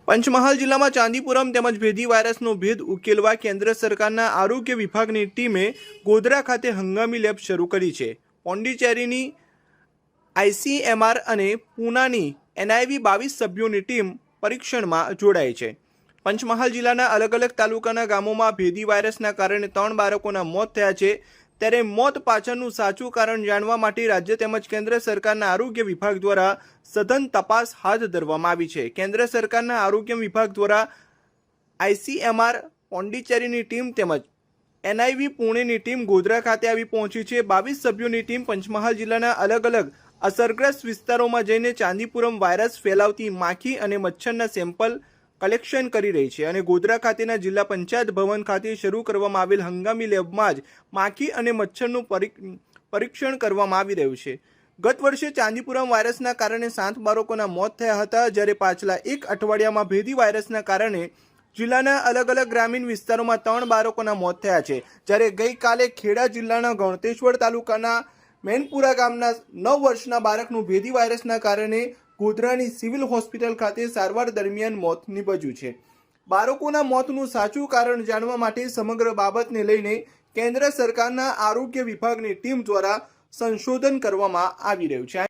પંચમહાલ જિલ્લામાં ચાંદીપુરમ તેમજ ભેદી વાયરસનો ભેદ ઉકેલવા કેન્દ્ર સરકારના આરોગ્ય વિભાગની ટીમે ગોધરા ખાતે હંગામી લેબ શરૂ કરી છે। પોંડિચેરીની આઈસીએમઆર અને પૂનાની એનઆઈવી 22 સભ્યોની ટીમ પરીક્ષણમાં જોડાઈ છે। પંચમહાલ જિલ્લાના અલગ અલગ તાલુકાના ગામોમાં ભેદી વાયરસના કારણે 3 બાળકોના મોત થયા છે। ત્યારે મોત પાછળનું સાચું કારણ જાણવા માટે રાજ્ય તેમજ કેન્દ્ર સરકારના આરોગ્ય વિભાગ દ્વારા સઘન તપાસ હાથ ધરવામાં આવી છે। કેન્દ્ર સરકારના આરોગ્ય વિભાગ દ્વારા આઈસીએમઆર પોંડિચેરીની ટીમ તેમજ એનઆઈવી પુણેની ટીમ ગોધરા ખાતે આવી પહોંચી છે। 22 સભ્યોની ટીમ પંચમહાલ જિલ્લાના અલગ અલગ અસરગ્રસ્ત વિસ્તારોમાં જઈને ચાંદીપુરમ વાયરસ ફેલાવતી માખી અને મચ્છરના સેમ્પલ કલેક્શન કરી રહી છે અને ગોધરા ખાતેના જિલ્લા પંચાયત ભવન ખાતે શરૂ કરવામાં આવેલ હંગામી લેબમાં જ માખી અને મચ્છરનું પરીક્ષણ કરવામાં આવી રહ્યું છે। ગત વર્ષે ચાંદીપુરમ વાયરસના કારણે 7 બાળકોના મોત થયા હતા, જ્યારે પાછલા એક અઠવાડિયામાં ભેદી વાયરસના કારણે જિલ્લાના અલગ અલગ ગ્રામીણ વિસ્તારોમાં 3 બાળકોના મોત થયા છે। જ્યારે ગઈકાલે ખેડા જિલ્લાના ગણતેશ્વર તાલુકાના મેનપુરા ગામના 9 વર્ષના બાળકનું ભેદી વાયરસના કારણે ગોધરાની સિવિલ હોસ્પિટલ ખાતે સારવાર દરમિયાન મોત નીપજ્યું છે। બાળકોના મોતનું સાચું કારણ જાણવા માટે સમગ્ર બાબતને લઈને કેન્દ્ર સરકારના આરોગ્ય વિભાગની ટીમ દ્વારા સંશોધન કરવામાં આવી રહ્યું છે।